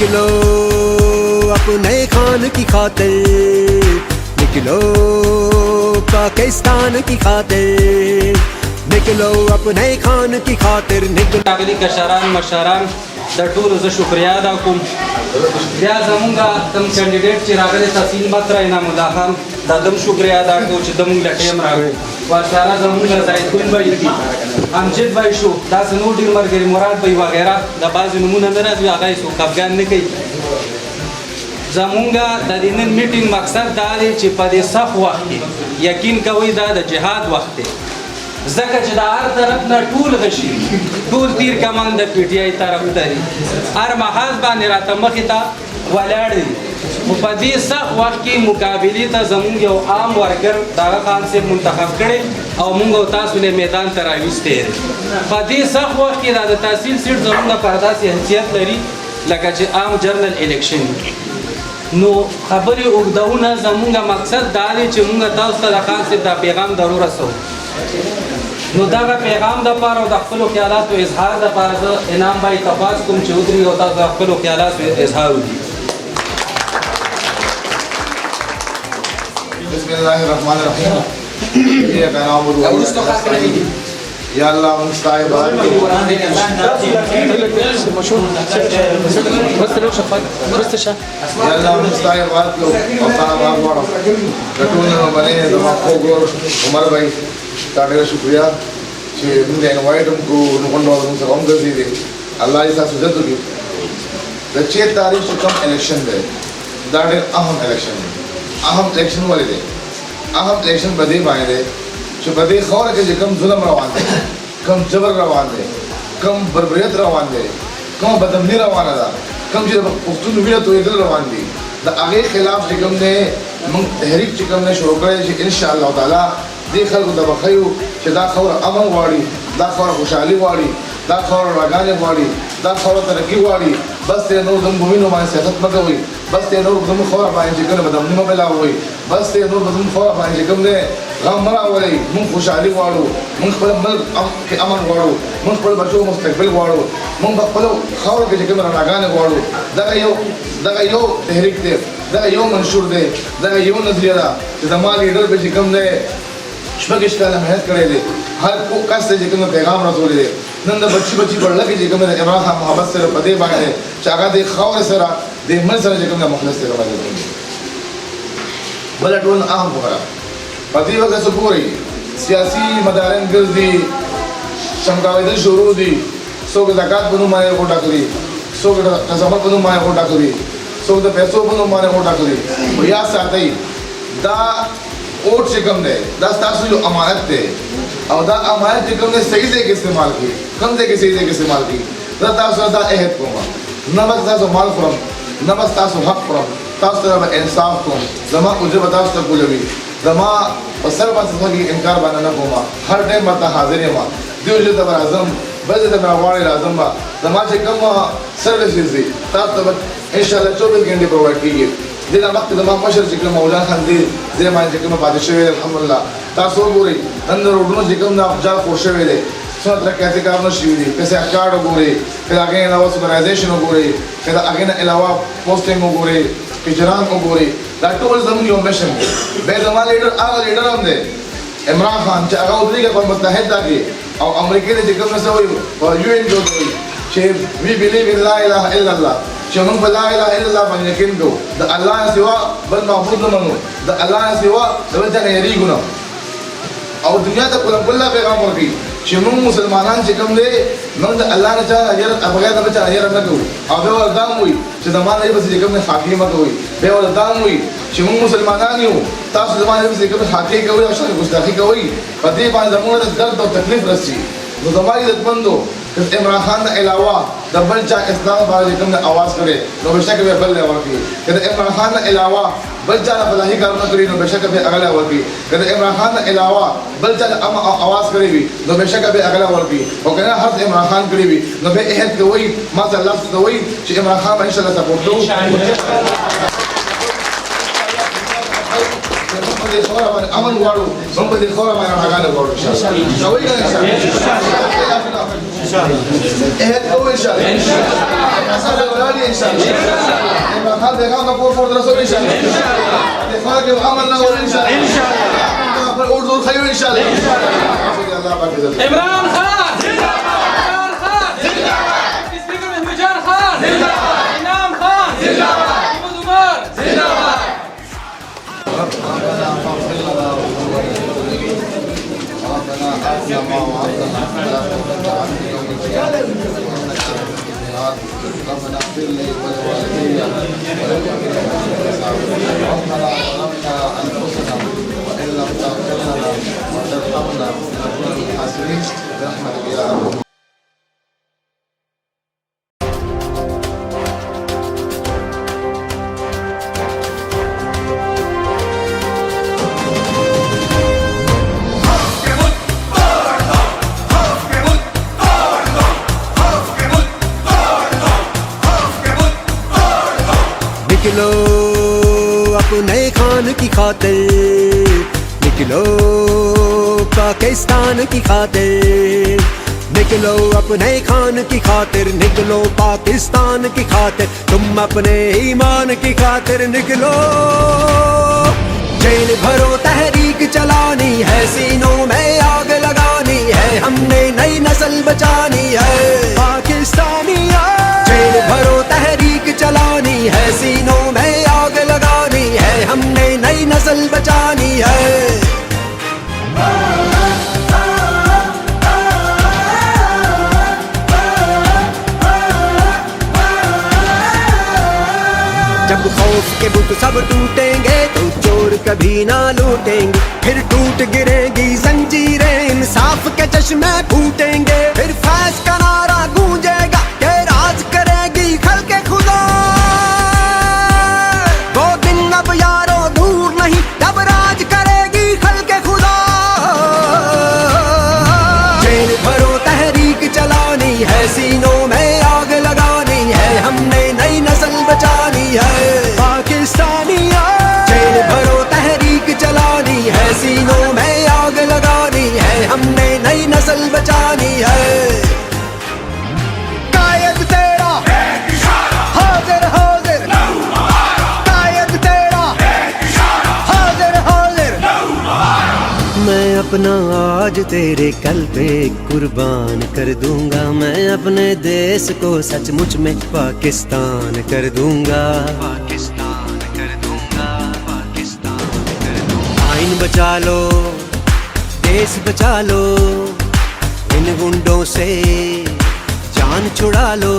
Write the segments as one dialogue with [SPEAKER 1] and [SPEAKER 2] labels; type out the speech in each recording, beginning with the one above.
[SPEAKER 1] निकलो अपने खान की खातिर, निकलो पाकिस्तान की खातिर, निकलो अपने खान की खातिर निकलो.
[SPEAKER 2] راغلي کشران مشران د ټولو زه شکریا ادا کوم. بیا زمونږ کوم کینډیډیټ چې راغلی تحصیل مطرح انعام الله خان دا دم شکریا ادا کوو چې زمونږ له ټیم راغی. ورسره زمونږ زیتون بهي دي، امجد بهي شو، داسې نور ډېر ملګري مراد بهي وغیره د بعضې نومونه نه راځي، هغه یې څوک افغان نه کوي. زمونږ د دې نن میټینګ مقصد دا دی چې په دې سخت وخت کې یقین کوئ دا د جهاد وخت دی، ځکه چې د هر طرف نه ټول غشي، ټول تیر کمان د پی ټی آی طرف ته دي، هر محاذ باندې راته مخې ته ولاړ دي. خو په دې سخت وخت کې مقابلې ته زمونږ یو عام ورکر دغه خان صاحب منتخب کړی او موږ او تاسو له میدان ته راویستی دی. په دې سخت وخت کې دا د تحصیل سیټ زمونږ لپاره داسې حیثیت لري لکه چې عام جرنل الیکشن وي. نو خبرې اوږدونه زمونږ مقصد دا دی چې موږ تاسو ته د خان صاحب دا پیغام ضرور رسوو. نو دغه پیغام دپاره او د خپلو خیالاتو اظهار دپاره زه انعام بھائی تپاس کوم چې ودرېږي او تاسو د خپلو خیالاتو اظهار وکړي.
[SPEAKER 3] بسم الله الرحمن الرحیم. یا الله مستعان یا الله مستعان بات لو او تعالی باب وړو ټولنه باندې د مخوګور عمر بھائی تاسو شکریا چې موږ یې انوایټ کو نو کوم څه کوم ګرځي دي الله یې تاسو عزت وکړي. د 6 تاریخ کوم الیکشن دی دا ډېر اهم الیکشن دی. اهم الیکشن ولې دی؟ اهم الیکشن په دې باندې دی چې په دې خوره کې کوم ظلم روان دی، کوم جبر روان دی، کوم بربریت روان دی، کوم بدامني روانه ده، کوم چې پښتون وینه تویدل روان دي، د هغې خلاف چې کوم دی موږ تحریک چې کوم دی شروع کړی چې انشاءالله تعالی دې خلکو ته به ښیو چې دا خوره امن غواړي، دا خوره خوشحالي غواړي، دا خوره رڼاګانې غواړي، دا خوره ترقي غواړي. بس ته نور زموږ وینو باندې سیاست مه کوئ، بس ته نور زموږ خوره باندې چې کوم بدامني مه پیلاوئ، بس ته نور زموږ خوره باندې چې کوم دی غم مه راولئ. موږ خوشحالي غواړو، موږ خپل ملک کې امن غواړو، موږ خپل بچو مستقبل غواړو، موږ په خپلو خاورو کې چې کوم رڼاګانې غواړو. دغه یو تحریک دی، دغه یو منشور دی، دغه یو نظریه ده چې زما لیډر به چې کوم دی شپږ کاله محنت کړی دی، هر کس ته چې کوم پیغام رسولی دی. نن د بچي په ډله کې چې کوم د عمران خان محبت سره په دې باندې چې هغه د خاورې سره د مل سره چې کوم د مخلص دی باندې بله ټول اهم خبره په دې وخت څه ګورئ سیاسي مدارین ګرځي، چمکاوېدل شروع دي، څوک د زکات په نوم باندې غوټه کوي، څوک د قسمت په نوم باندې غوټه کوي، څوک د پیسو په نوم باندې غوټه کوي. خو یاد ساتئ دا اوټ چې کوم دی دا ستاسو یو امانت دی او دا امانت چې کوم دی صحیح ځای کې استعمال کړئ. کوم ځای کې صحیح ځای کې استعمال کړئ. زه تاسو سره دا عهد کوم نه به تاسو مال خورم، نه به تاسو حق خورم، تاسو سره به انصاف کوم. زما اجر به تاسو ته کولوي، زما په سر باندې انکار باندې نه کوم، هر ټایم به حاضر یم. دیو ځای ته به راځم، بل ځای ته به راغواړئ راځم به. زما چې کوم سروسز دي تاسو ته به انشاءالله 24 غنټې پرووایډ کېږي. دغه وخت زما مشر چې کوم مولانا خان دی ځای باندې چې کوم پاتې شوی دی الحمدلله. تاسو وګورئ نن د روډونو چې کوم جال خور شوی دی، څومره ترقیاتي کارونه شوي دي. پیسې کارډ وګورئ، که د هغې نه علاوه سوپرایزیشن وګورئ، که د هغې نه علاوه پوسټینګ وګورئ، اجرام وګورئ. دا ټول زموږ یو مشن دی. بیا زما لیډر هغه لیډر هم دی عمران خان چې هغه ودرېږي په متحده کې او امریکې ته چې کوم څه وایي په یو ان کې وایي چې وی بلیو ان لا اله الا الله، چې موږ په لا اله الا الله باندې یقین کوو، د الله نه سوا بل معبود نه منو، د الله نه سوا د بل چا نه یېرېږو نه، او دنیا ته کله پیغام ورکړي چې موږ مسلمانان چې کوم دی موږ د الله نه چا بغیر د بل چا نه یېره نه کوو. او بیا ورته دا هم وایي چې زما نه پسې چې کوم دی خاکې مه کوئ. بیا ورته دا هم وایي چې موږ مسلمانان یو، تاسو زما نه پسې کوم خاکې کوئ او شرک ګستاخي کوئ، په دې باندې زموږ ته درد او تکلیف رسي. نو زما عزتمندو که عمران خان نه علاوه د بل چا اسلام باندې کوم نه आवाज کړي نو بشک به بل له ورکی. که د عمران خان نه علاوه بل چا نه فلاحي کارونه کړي نو بشک به اغلا ورکی. که د عمران خان نه علاوه بل چا आवाज کړي وي نو بشک به اغلا ورکی. او کنه هر عمران خان کړي وي نو به اهد کوي ما ته الله کوي چې عمران خان ان شاء الله سپورټ کوو. امن غواړو، موږ په دې خوره باندې راغانه غواړو ان شاء الله. اهل کو इंशाल्लाह ऐसा लगा लिया इंशाल्लाह मैं खा देखा ना को रसूल इंशाल्लाह देखा कि अमल ना हो इंशाल्लाह पर और जोर खायो इंशाल्लाह अल्लाह पाक
[SPEAKER 2] इमरान खान जिंदाबाद, इमरान खान जिंदाबाद, स्पीकर महमूद खान जिंदाबाद, इनाम खान जिंदाबाद, महमूद उमर जिंदाबाद।
[SPEAKER 3] ربنا آتنا ما وعدتنا ولا تجعلنا يوم القيامة ربنا اغفر لي ولوالدي وللمؤمنين ربنا ظلمنا أنفسنا وإن لم تغفر لنا وترحمنا لنكون من الخاسرين برحمتك يا أرحم
[SPEAKER 1] निकलो अपने खान की खातिर, निकलो पाकिस्तान की खातिर, निकलो अपने खान की खातिर, निकलो पाकिस्तान की खातिर, तुम अपने ईमान की खातिर निकलो। जेल भरो तहरीक चलानी है, सीनों में आग लगानी है, हमने नई नस्ल बचानी है पाकिस्तानिया। जेल भरो तहरीक चलानी है, सीनों में आग लगानी है, हमने नई नस्ल बचानी है। जब खौफ के बुत सब टूटेंगे तो चोर कभी ना लूटेंगे, फिर टूट गिरेगी जंजीरें, इंसाफ के चश्मे फूटेंगे, फिर फैज का नारा गूंजेगा के राज करेगी खल्के खुदा। वो दिन अब यारों दूर नहीं, जब राज करेगी खल्के खुदा। जेल भरो तहरीक चलानी है, सीनों में आग लगानी है, हमने नई नस्ल बचानी है पाकिस्तानिया। जेल भरो तहरीक चलानी है, सीनों में आग लगानी है, हमने नई नस्ल बचानी है। कायद तेरा हाजिर हाजिर, कायद तेरा हाजिर हाजिर। मैं अपना आज तेरे कल पे कुर्बान कर दूंगा, मैं अपने देश को सचमुच में पाकिस्तान कर दूंगा, पाकिस्तान कर दूंगा, पाकिस्तान कर दूंगा। आइन बचा लो, देश बचा लो, इन गुंडों से जान छुड़ा लो।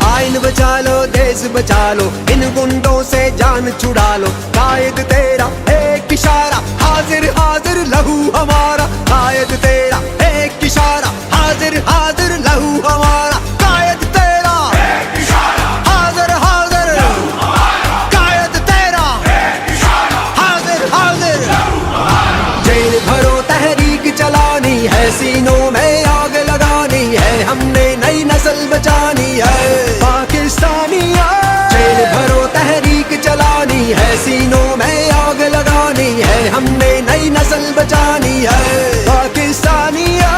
[SPEAKER 1] आइन बचा लो, देश बचा लो, इन गुंडों से जान छुड़ा लो। कायद तेरा एक इशारा, हाजिर हाजिर लहू हमारा। कायद तेरा एक इशारा, हाजिर हाजिर लहू हमारा। कायद तेरा एक इशारा, हाजिर हाजिर लहू हमारा। कायद तेरा एक इशारा, हाजिर हाजिर लहू हमारा। जेल भरो तहरीक चलानी है, सीनों में आग लगानी है, हमने नई नस्ल बचानी है पाकिस्तानिया। जेल भरो तहरीक चलानी है, सीनों में आग लगानी है, हमने नई नस्ल बचानी है पाकिस्तानिया।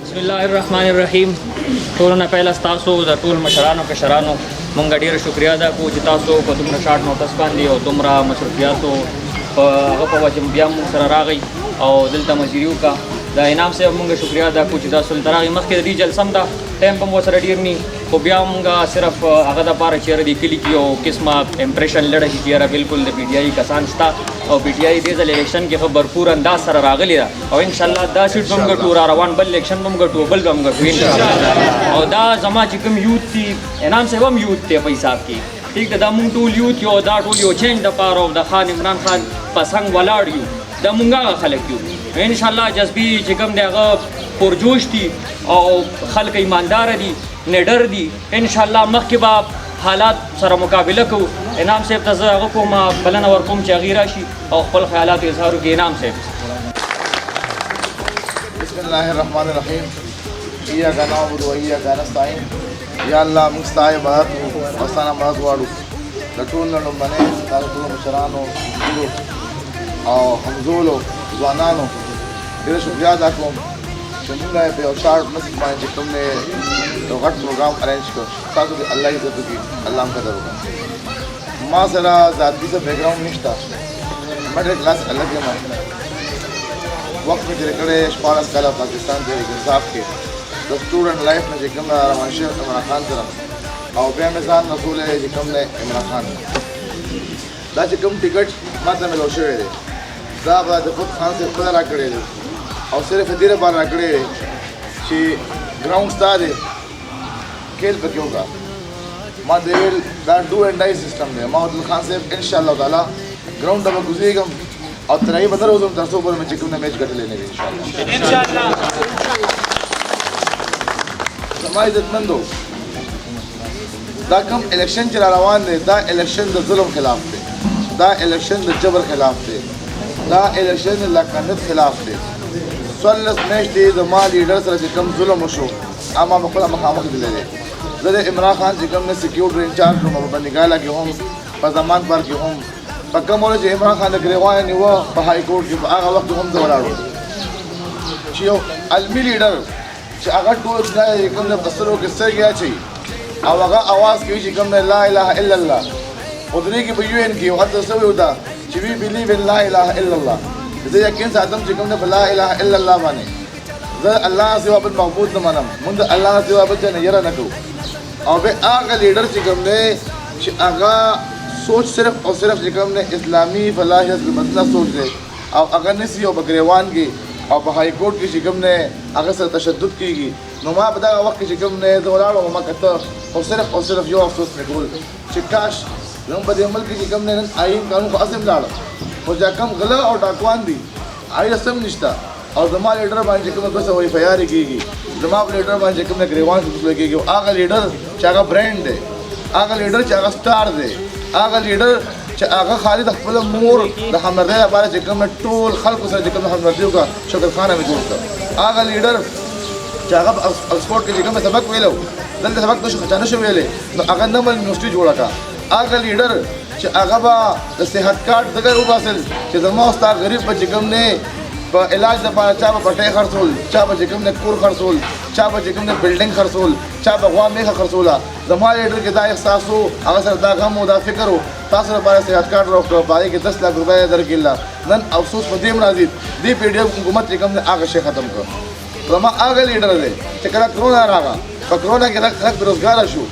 [SPEAKER 4] बिस्मिल्लाहिर्रहमानिर्रहीम। ټولونه پہله ستاسو د ټول مشرانو کشرانو مونږ ډېره شکریا ادا کوو چې تاسو په دومره شارټ نوټس باندې او دومره مصروفیاتو په هغه په وجه بیا موږ سره راغی او دلته مزیری وکړه. د انعام صاحب مونږ شکریا ادا کوو چې تاسو دلته راغئ. مخکې د دې جلسه هم ده ټایم به مو سره ډېر نی، خو بیا مونږ صرف هغه دپاره چې یاره دې کلي کې یو قسمه امپریشن لړه شي چې یاره بلکل د پی ټي آی کسان شته او پی ټي آی دې ځل الیکشن کې ښه بھرپور انداز سره راغلی ده او انشاءالله دا سیټ به هم ګټو، را روان بل الیکشن به هم ګټو، بل به هم ګټو انشاءالله. او دا زما چې کوم یوت دي، انعام صاحب هم یوت دی په حساب کې، ٹھیک ده. دا مونږ ټول یوت یو، دا ټول یو چینج دپاره او د خان عمران خان په څنګ ولاړ یو، دا مونږ هغه خلک یو. انشاءالله جذبي چې کوم دی هغه پرجوش دي او خلک ایمانداره دي، نډر دي. انشاءالله مخکې به حالات سره مقابله کوو. انعام صاحب ته زه هغه کوم بلنه ورکوم چې هغې راشي او خپل خیالات اظهار وکړي. انعام صاحب.
[SPEAKER 3] بسم الله الرحمن الرحیم. ایاک نعبد و ایاک نستعین. یا الله موږ ستا عبادت کوو او ستا نه مدد غواړو. د ټول نه لومړنۍ ستاسو ټولو مشرانو مشرو او همزولو ځوانانو ډېره شکریه ادا کوم چې موږ یې په یو شارټ نسل باندې چې کوم دی یو غټ پروګرام ارینج کړ تاسو دې الله عزت وکړي الله هم قدر وکړي ما سره ذاتي څه بیک ګراوند نشته مډل کلاس الګ یم وخت مې تېر کړی 14 کاله پاکستان تحریک انصاف کې د سټوډنټ لایف نه چې کوم روان شوی عمران خان سره او بیا مې ځان رسول چې کوم دی عمران خان دا چې کوم ټیکټ ما ته ملو شوی دی دا به د خود خان صاحب خپله راکړی دی او صرف دې لپاره راکړی دی چې ګراوند ستا دی کھیل پکې وکړه ما دې ویل دا ډو اینډ ډای سسټم دی ما ورته خان صاحب انشاءالله تعالی ګراوند ته به کوزېږم او تر هغې به نه روزم تر څو پورې مې چې کوم میچ ګټلی نه وي انشاءالله زما عزتمندو دا کوم الیکشن چې را روان دی دا الیکشن د ظلم خلاف دی دا الیکشن د جبر خلاف دی دا الیکشن د لاقانت خلاف دی 14 میاشتې زما لیډر سره چې کوم ظلم وشو اما مې خپله مخامخ لیدلی دی زه د عمران خان چې کوم نه سیکیورټي انچارج وم په بندیګاله کې هم په زمان پار کې هم په کوم ورځ چې عمران خان د ګریوان نیوه په های کورټ کې په هغه وخت هم زه ولاړ وم چې یو علمي لیډر چې هغه ټول کوم نه په سترګو کې سترګې اچوي او هغه اواز کوي چې کوم نه لا اله الا الله ودرېږي په یو ان کې او هلته څه وي ورته چې وي بلیو ان لا اله الا الله زه یقین ساتم چې کوم نه په لا اله الا الله باندې زه الله نه سوا بل معبود نه منم موږ د الله نه سوا بل چا نه یره نه کوو او بیا هغه لیډر چې کوم دی چې هغه سوچ صرف او صرف چې کوم دی اسلامي فلاحیت المسله سوچ دی او هغه نسی او په ګریوان کې او په های کورټ کې چې کوم دی هغه سره تشدد کېږي نو ما په دغه وخت کې چې کوم دی زه ولاړ وم ما کته او صرف یو افسوس مې کول چې کاش زموږ په دې ملک کې چې کوم دی نن آئین قانون خو اصل لاړه خو چې کوم غله او ډاکوان دي آئین سم نشته او زما لیډر باندې کوم څه وایي فیاري کېږي زما لیډر باندې کوم ګریوان څه کېږي هغه لیډر چې هغه برانډ دی هغه لیډر چې هغه سٹار دی هغه لیډر چې هغه خالد خپل مور د همدردۍ لپاره چې کوم ټول خلکو سره چې کوم همدردي وکړه شکر خانه مې جوړ کړ هغه لیډر چې هغه سپورټ کې چې کوم سبق ویلو دلته سبق نشو شو ویلې نو هغه نمل یونیورسيټي جوړه کړه هغه لیډر چې هغه به د صحت کارت دغه وباسل چې زما ستا غریب بچی کوم نه په علاج لپاره چا به پټۍ خرڅول چا به چې کوم نه کور خرڅول چا به چې کوم نه بلډینګ خرڅول چا به غوا میخه خرڅوله زما لیډر کې دا احساس و هغه سره دا غم و دا فکر و تاسو لپاره صحت کارت راوکړه په هغې کې 10 لک روپۍ درکړله نن افسوس په دې هم راځي دې پی ډي اف حکومت چې کوم دی هغه شی ختم کړ زما هغه لیډر دی چې کله کرونا راغله په کرونا کې خلک بېروزګاره شو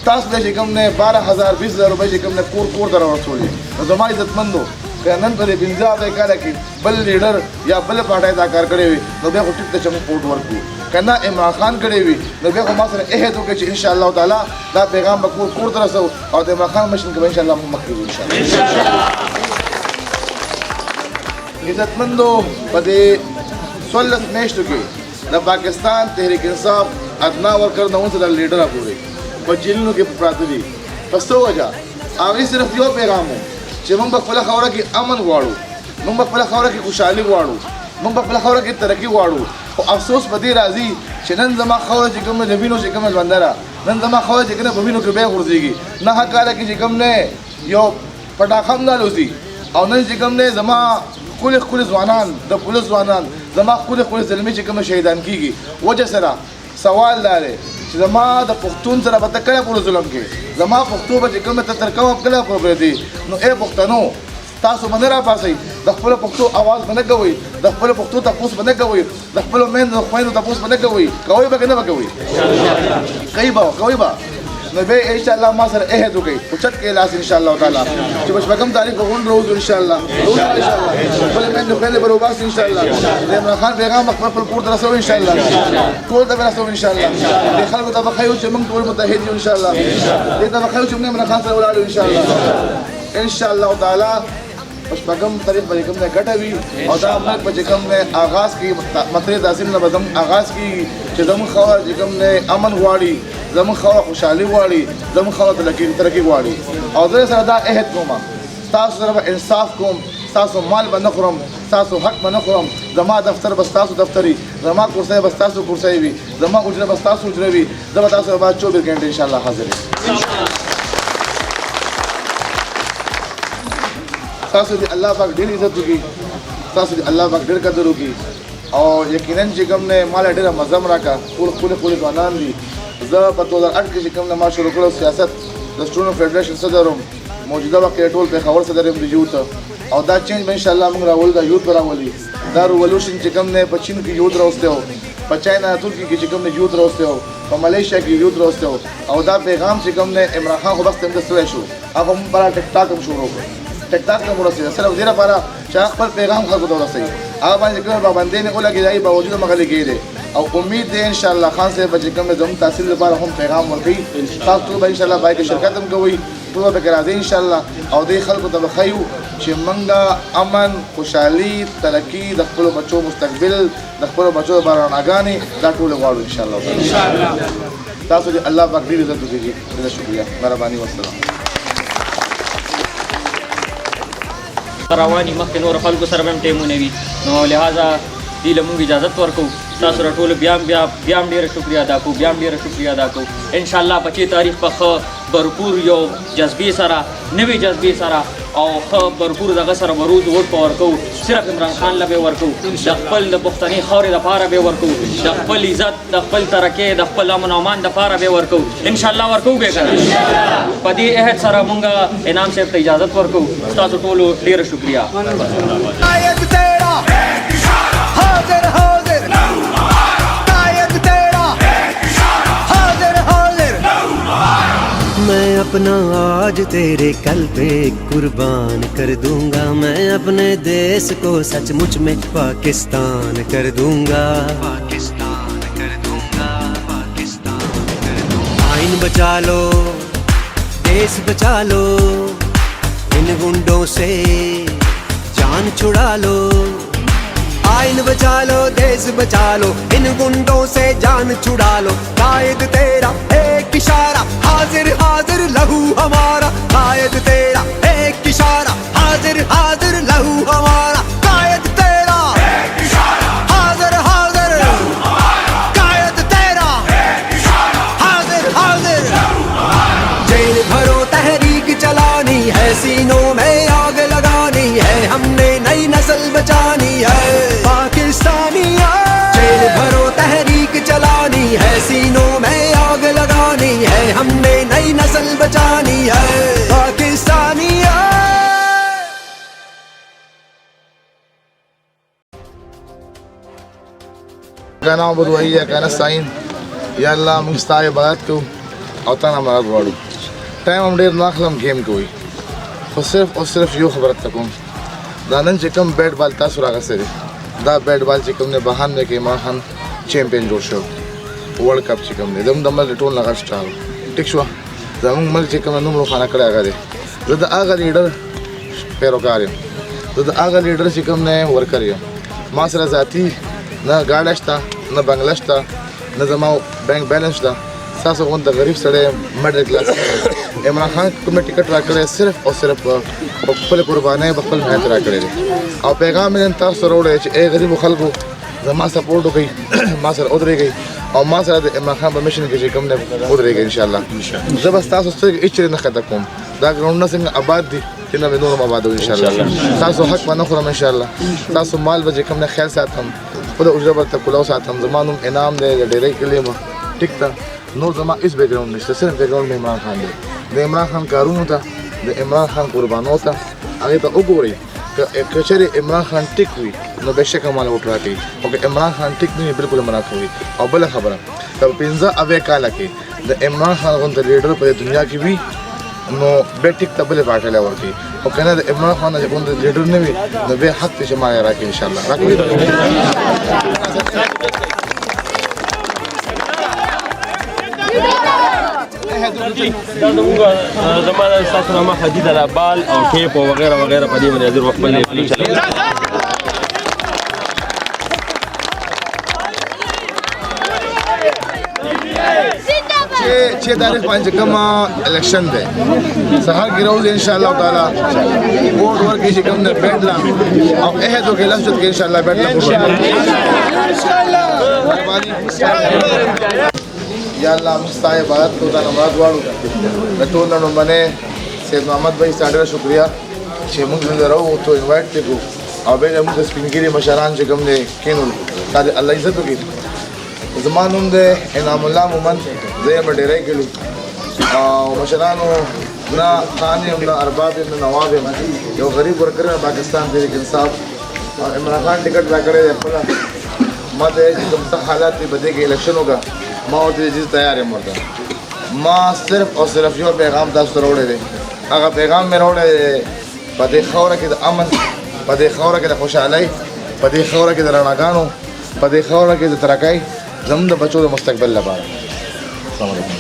[SPEAKER 3] تاسو ته چې کوم نه 12000 20000 روپۍ چې کوم نه کور ته راورسولې نو زما عزتمندو که نن په دې 15 کاله کې بل لیډر یا بل پارټۍ دا کار کړی وي نو بیا خو ټیک ته چې موږ ووټ ورکړو که نه عمران خان کړی وي نو بیا خو ما سره عهد وکړي چې انشاءالله تعالی دا پیغام به کور ته رسوو او د عمران خان مشن کې به انشاءالله موږ مخکې وو انشاءالله عزتمندو په دې 16 میاشتو کې د پاکستان تحریک انصاف ادنا ورکر د اونځ د لیډر پورې په جیلونو کې پراته دي په څه وجه هغې صرف یو پیغام و چې موږ په خپله خاوره کې امن غواړو موږ په خپله خاوره کې خوشحالي غواړو موږ په خپله خاوره کې ترقي غواړو خو افسوس په دې راځي چې نن زما خاوره چې کوم د وینو چې کومه ژوندی ده نن زما خاوره چې کومه په وینو کې بیا غورځېږي نهه کاله کې چې کوم نه یو پټاخه هم نه الوځي او نن چې کوم نه زما ښکلي ځوانان د پولیس ځوانان زما ښکلي زلمي چې کومه شهیدان کېږي وجه سره سوال دا دی چې زما د پښتون سره به ته کله پورې ظلم کوې زما پښتو به چې کومه ته تر کومه کله پورې پرېږدي نو ای پښتنو تاسو به نه راپاسئ د خپلو پښتو اواز به نه کوئ د خپلو پښتو تپوس به نه کوئ د خپلو میندو خویندو تپوس به نه کوئ کوئ به که نه به کوئ کوئ به نو بیا انشاءالله ما سره عهد وکړئ اوچت کې لاس انشاءالله تعالی چې په شپږم تاریخ به غونډ روزو انشاءالله خپلې میندې خویندې به روباسو انشاءالله د عمران خان پیغام به خپل کور ته رسوو انشاءالله کور ته به رسوو انشاءالله دې خلکو ته به ښیو چې موږ ټول متحد یو انشاءالله دې ته به ښیو چې موږ عمران خان سره ولاړ یو انشاءالله تعالی په شپږم تاریخ به کوم نه ګټه وي او دا ملک به چې کوم نه آغاز کړي مطلع تحصیل نه به زموږ آغاز کړي چې زموږ خاوره چې کوم نه امن غواړي زموږ خاوره خوشحالي غواړي زموږ خاوره ترقي غواړي او زه سره دا عهد کوم ستاسو سره به انصاف کوم ستاسو مال به نه خورم ستاسو حق به نه خورم زما دفتر به ستاسو دفتري زما کرسۍ به ستاسو کرسۍ وي زما حجره به ستاسو حجره وي زه به تاسو سره بعد 24 ګنټې انشاءالله حاضر یم تاسو دې الله پاک ډېر عزت وکړي، تاسو دې الله پاک ډېر قدر وکړي. او یقینا چې کوم نه مال ډېره مزه راکا ټول خپل ځوانان دي. زه په 2008 کې چې کوم نه ما شروع کړو سیاست د سټوډنټ فدریشن صدر وم، موجوده وخت کې ټول پېښور صدر یم د یوت. او دا چینج به ان شاء الله موږ راول دا یوت راولي. دا ریولوشن چې کوم نه په چین کې یوت راوسته و، په چاینا ترکی کې چې کوم نه یوت راوسته و، په ملیشیا کې یوت راوسته و. او دا پیغام چې کوم نه عمران خان خو بس تم دستوي شو، هغه هم پر ټیک ټاک هم شروع کړ. ټیک ټاک ته ورسېد صرف دې لپاره چې خپل پیغام خلکو ته ورسوي. هغه باندې کوم باندې نه ولګي دی باوجود مغلي کېده. او امید ده ان شاء الله خان صاحب چې کوم زموږ تحصیل لپاره هم پیغام ورکړي. تاسو ټول به ان شاء الله باید شرکت هم کوئ، ټول به راځي ان شاء الله. او دې خلکو ته بخایو چې موږ امن، خوشحالي، ترقي، د خپل بچو مستقبل، د خپل بچو لپاره رڼاګانې دا ټول غواړو ان شاء الله. تاسو دې الله پاک ډېر عزت وکړي. ډېر شکریہ، مهرباني والسلام.
[SPEAKER 4] رواني مخکې نور خلکو سره هم ټیمونه وي، نو لہذا دې له موږ اجازت ورکوو. تاسو را ټولو بیا هم ډېره شکریه ادا کوو، بیا هم ډېره شکریه ادا کوو. انشاءالله په دې تاریخ په ښه برپور یو جذبې سره، نوې جذبې سره او ښه برپور دغه سره بروز ووټ په ورکوو. صرف عمران خان له به ورکوو، د خپل د پښتني خاورې دپاره به ورکوو، د خپل عزت، د خپل ترقۍ، د خپل امن او امان دپاره به ورکوو. انشاءالله ورکوو به که نه؟ په دې عهد سره موږ انعام صاحب ته اجازت ورکوو. ستاسو ټولو ډېره شکریه.
[SPEAKER 1] قائد تیرا حاضر حاضر، قائد تیرا حاضر حاضر. میں اپنا آج تیرے کل پہ قربان کر دوں گا، میں اپنے دیس کو سچ مچ میں پاکستان کر دوں گا، پاکستان کر دوں گا، پاکستان کر دوں گا. آئین بچا لو، دیس بچا لو، ان گنڈوں سے جان چھڑا لو. آئین بچا لو، دیس بچا لو، ان گنڈوں سے جان چھڑا لو. قائد تیرا ایک اشارہ حاضر حاضر لہو ہمارا، قائد تیرا ایک اشارہ حاضر حاضر لہو ہمارا. قائد تیرا ایک اشارہ حاضر حاضر لہو ہمارا، قائد تیرا ایک اشارہ حاضر حاضر لہو ہمارا. جیل بھرو تحریک چلانی ہے، سینوں میں آگ لگانی ہے، ہم نے نئی نسل بچانی ہے. جیل بھرو تحریک چلانی ہے، سینوں میں آگ لگانی ہے، ہم نے نئی نسل بچانی ہے. پاکستانی
[SPEAKER 3] کا نعبد و ایاک نستعین. یا الله موږ ستا عبادت کوو او تا نه مراد غواړو. ټایم هم ډېر نه اخلم، گیم کوئ، خو صرف او صرف یو خبره ته کوم. دا نن چې کوم بیټ بال تاسو راغستی دی، دا بیټ بال چې کوم دی بهان دی کې عمران خان چیمپئن جوړ شو ورلډ کپ چې کوم دی. زموږ د ملک ټول نه غټ سټار و، ټیک شوه. زموږ ملک چې کوم نوم روښانه کړی هغه دی. زه د هغه لیډر پیروکار یم، زه د هغه لیډر چې کوم دی ورکر یم. ما سره ذاتي نه ګاډی شته، نه بنګله شته، نه زما بینک بیلنس شته. ستاسو غوندې د غریب سړی میډل کلاس عمران خان کومې ټکټ راکړی صرف او صرف په خپلې قربانۍ په خپل محنت راکړی دی. او پیغام مې نن تاسو سره وړی چې ای غریبو خلکو زما سپورټ وکړئ، ما سره ودرېږئ او ما سره د عمران خان په مشن کې چې کوم دی ودرېږئ انشاءالله. زه به ستاسو سترګې هېڅ چېرې نه ښکته کوم. دا ګراونډونه څنګه آباد دي چې نه به نور هم آبادوو انشاءالله. تاسو حق به نه خورم انشاءالله. تاسو مال به چې کوم دی خیال ساتم، خپله اوږده به ورته کلاو ساتم. زما نوم انعام دی، د ډېرۍ کلي یم، ټیک ده. نور زما هېڅ بیکګراؤنډ نشته، صرف بیکګراؤنډ مې عمران خان دی. د عمران خان کارونو ته، د عمران خان قربانو ته، هغې ته وګورئ. که چېرې عمران خان ټیک وي نو بېشکه ماله ووټ راکوي، او که عمران خان ټیک نه وي بلکل هم راکوي. او بله خبره، که په 15 کاله کې د عمران خان غوندې لیډر په دنیا کې وي نو بیا ټیک ته بلې پارټۍ له ورکوي. او که نه د عمران خان غوندې لیډر نه وي نو بیا حق دی چې ما یې راکوي انشاءالله. راکوي
[SPEAKER 5] دا زموږ زمانه ستاسو نه مخه دي د بال او ټیپ او وغیره وغیره په دې باندې حاضر وخت باندې انشاءالله.
[SPEAKER 3] چې تاریخ باندې کوم الیکشن دی سهار کې راوځي انشاءالله تعالی ووټ ورکړي چې کوم نه بیټ لا او عهد وکړي لاسو کې انشاءالله بیټ لا یا الله موږ ستا عبادت کوو، تا نه مراد غواړو. د ټول نه لومړنی سید محمد بھائی ستا ډېره شکریه چې موږ دلته راووتو انوایټ ته کړو او بیا موږ د سپین ږیري مشران چې کوم دی کېنول تا دې الله عزت وکړي زما نوم دی انعام الله مومند زه یم ډیری کلو او مشرانو نه خان یم نه ارباب یم نه نواب یم یو غریب ورکر پاکستان تحریک انصاف عمران خان ټکټ راکړی دی خپله ما ته چې کوم څه حالات دي په دې کې الیکشن وکړه ما ورته جز تیار یم ورته ما صرف او صرف یو پیغام تاسو ته راوړی دی هغه پیغام مې راوړی دی په دې خاوره کې د امن په دې خاوره کې د خوشحالۍ په دې خاوره کې د رڼاګانو په دې خاوره کې د ترقۍ زموږ د بچو د مستقبل لپاره السلام علیکم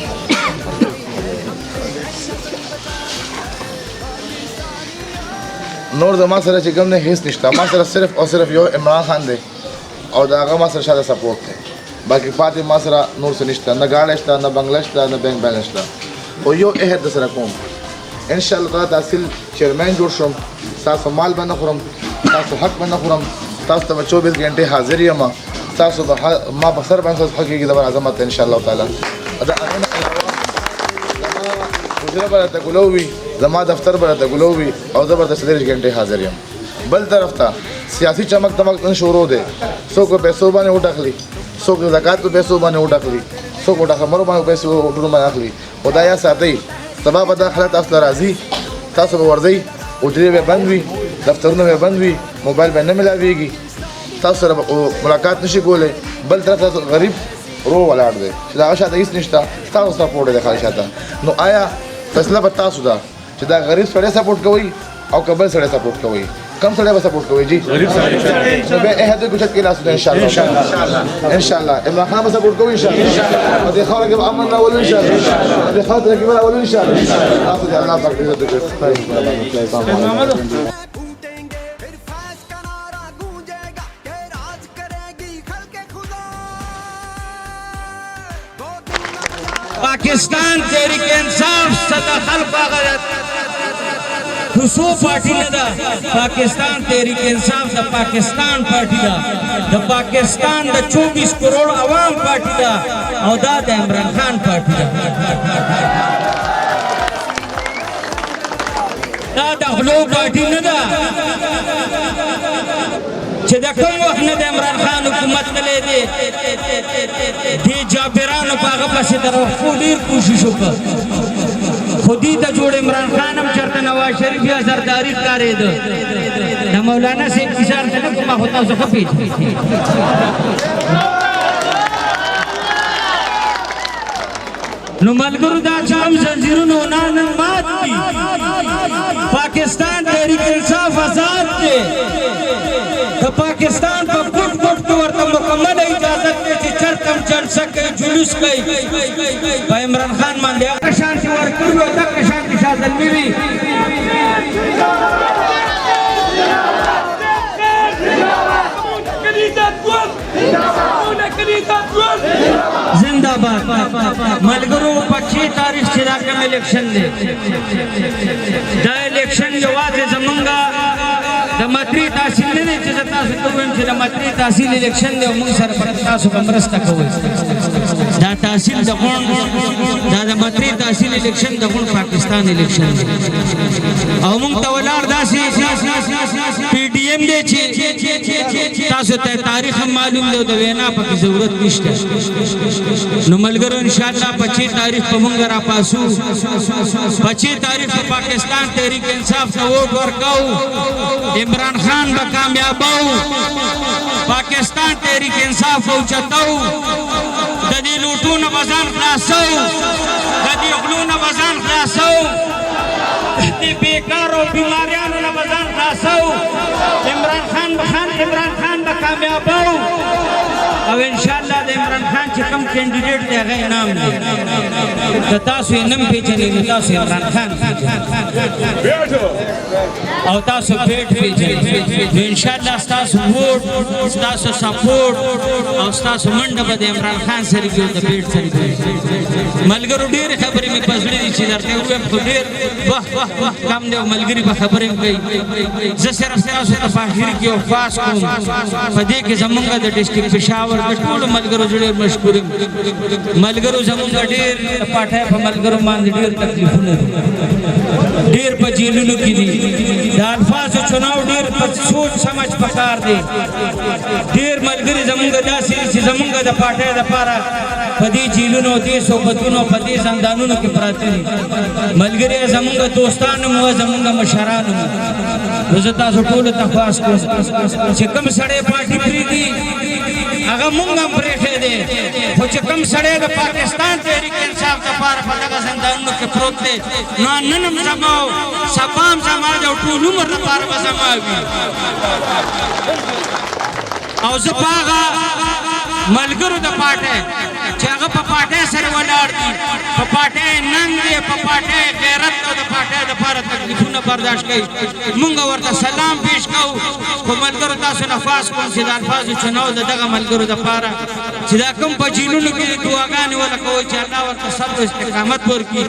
[SPEAKER 3] نور زما سره چې کوم نه هیڅ نشته ما سره صرف او صرف یو عمران خان دی او د هغه ما سره شاته سپورټ دی باقي پاتې ما سره نور څه نشته نه ګاډی شته نه بنګله شته نه بینک بیلنس شته خو یو عهد در سره کوم ان شاء الله تعالی تحصیل چیرمین جوړ شم تاسو مال به نه خورم تاسو حق به نه خورم تاسو ته 24 غنټې حاضر یم تاسو به ما په سر باندې حق کېږي د عظمت ان شاء الله تعالی حجره به راته ګلووي زما دفتر به راته ګلووي او زه به درته 30 غنټې حاضر یم بل طرف ته سیاسي چمک دمک نن شروع دی څوک په پیسو باندې وټاکلي څوک د زکات په پیسو باندې وټاکلي څوک د خبرو باندې پیسو وټونو باندې اخلي خدایا ساتي سبا به دا حالت تاسو راځي تاسو به ورځي حجرې به بند وي دفترونه به بند وي موبایل به نه ملاويږي تاسو سره ملاقات نشي کولای بل طرف ته غریب رو ولاړ دی چې دا شاته هیڅ نشته تاسو سپورټ دی خالي شاته نو آیا فیصله به تاسو ده چې دا غریب سره سپورټ کوي او قبل سره سپورټ کوي کم سره به سپورټ کوي جی غریب سره نو به احد کو چت کې لاس ده ان شاء الله ان شاء الله عمران خان به سپورټ کوي ان شاء الله دې خاله کې امن راول ان شاء الله دې خاطر کې راول ان شاء الله تاسو دې الله پاک دې
[SPEAKER 6] पाकिस्तान तहरीक इंसाफ सदा खल्क अगरत खुशू पार्टी ने दा पाकिस्तान तहरीक इंसाफ द पाकिस्तान पार्टी दा द पाकिस्तान द 24 करोड़ अवाम पार्टी दा और दा इमरान खान पार्टी दा दखलो पार्टी ने दा چې د کوم وخت نه د عمران خان حکومت تللی دی دې جابرانو په هغه پسې د روغتو ډېر کوشش وکړ خو دې ته جوړ عمران خان هم چېرته نواز شریف یا زرداري ښکارېده د مولانا صاحب کیسه ورته نه کوم خو تاسو ښه پېژنئ نو ملګرو دا چې هم زنځیرونه نن مات دي پاکستان تحریک انصاف آزاد دی د پاکستان په ګوټ ګوټ کې ورته مکمله اجازت دی چې چرته هم جلسه کوي جلوس کوي په عمران خان باندې هغه شان چې ورکړي وي دغه شان چې شاه زلمي وي जिंदाबाद मलगरू 25 तारीख से राकम इलेक्शन दे दा इलेक्शन जवाब जमंगा द मतरी तहसील ने چې تاسو ته ویم چې د متری تحصیل الیکشن دی موږ سره پر تاسو کومرسته کوي دا تحصیل د غون دا د متری تحصیل الیکشن د غون پاکستان الیکشن او موږ ته ولار داسې پی ډی ایم دی چې تاسو ته تاریخ معلوم دی د وینا په ضرورت نشته نو ملګرو ان شاء الله 25 تاریخ په موږ را پاسو 25 تاریخ په پاکستان تحریک انصاف ته ووټ ورکاو عمران خان به کامیابو پاکستان تحریک انصاف او چتاو د دې لوټونو بزان خلاصو د دې غلونو بزان خلاصو د بیکار او بیماریانو نه بزان خلاصو عمران خان به کامیابو او ان شاء الله د عمران خان چې کوم کینډیډیټ دی هغه انعام دی د تاسو یې نوم پیژنئ نو تاسو عمران خان او تاسو پیټ پیژنئ نو ان شاء الله ستاسو ووټ ستاسو سپورټ او ستاسو منډه به د عمران خان سره کې د پیټ سره ملګرو ډېرې خبرې مې په زړه دي چې درته ووایم خو ډېر وخت کم دی او ملګري به خبرې هم کوي زه صرف ستاسو ته په اخر کې یو خاص کوم په دې کې زمونږ د ډسټرکټ پېښور پېښور کې ټولو ملګرو ډېر مشکور یم ملګرو زمونږ ډېر پاټۍ په ملګرو باندې ډېر تکلیفونه دي ډېر په جیلونو کې دي د الفاظو چناو ډېر په سوچ سمجھ پکار دی ډېر ملګري زمونږ داسې دي چې زمونږ د پاټۍ دپاره په دې جیلونو دې صحبتونو په دې زندانونو کې پراته دي ملګري زمونږ دوستان مو زمونږ مشران مو زه تاسو ټولو ته خواست کوم چې کوم سړی پارټي پرېږدي هغه مونږ هم پرېښی دی خو چې کوم سړی د پاکستان تحریک انصاف دپاره په دغه زندانونو کې پروت دی نو نن هم زما او سبا هم زما دی او ټول عمر لپاره به زما وي او زه په هغه ملګرو د پاټۍ چې هغه په پاټۍ سره ولاړ دي په پاټۍ ننګ دی په پاټۍ غیرت او د پاټۍ دپاره تکلیفونه برداشت کوي مونږ ورته سلام پیش کوو خو ملګرو تاسو نه خواست کوم چې د الفاظو چناو د دغه ملګرو دپاره چې دا کوم په جیلونو کې دعاګانې وله کوئ چې الله ورته صبر او استقامت ورکړي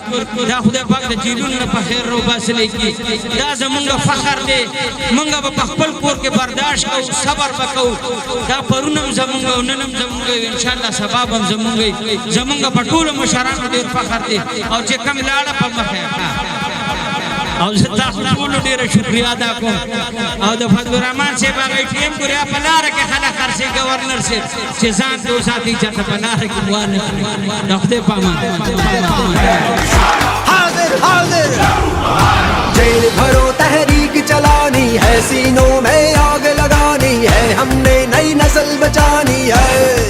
[SPEAKER 6] دا خدای پاک د جیلونو نه په خیر راوباسلی کړي دا زمونږ فخر دی مونږ به په خپل کور کې برداشت کوو صبر به کوو دا پرون هم زمونږ او نن هم زمونږ انشاءالله سبا به هم زمونږ زمونږ په ټولو مشرانو ډېر فخر دی او چې کوم لاړه په مخه او زه تاسو ټولو ډېره شکریه ادا کوم او د فضل الرحمن صاحب هغه ټیم ګوریا په لاره کې خلک خرڅي گورنر صاحب چې ځان ته وساتي چاته په لاره کې وانه کړي د خدای په امان
[SPEAKER 1] हाजिर हाजिर जेल भरो तहरीक चलानी है सीनों में आग लगानी है हमने नई नस्ल बचानी है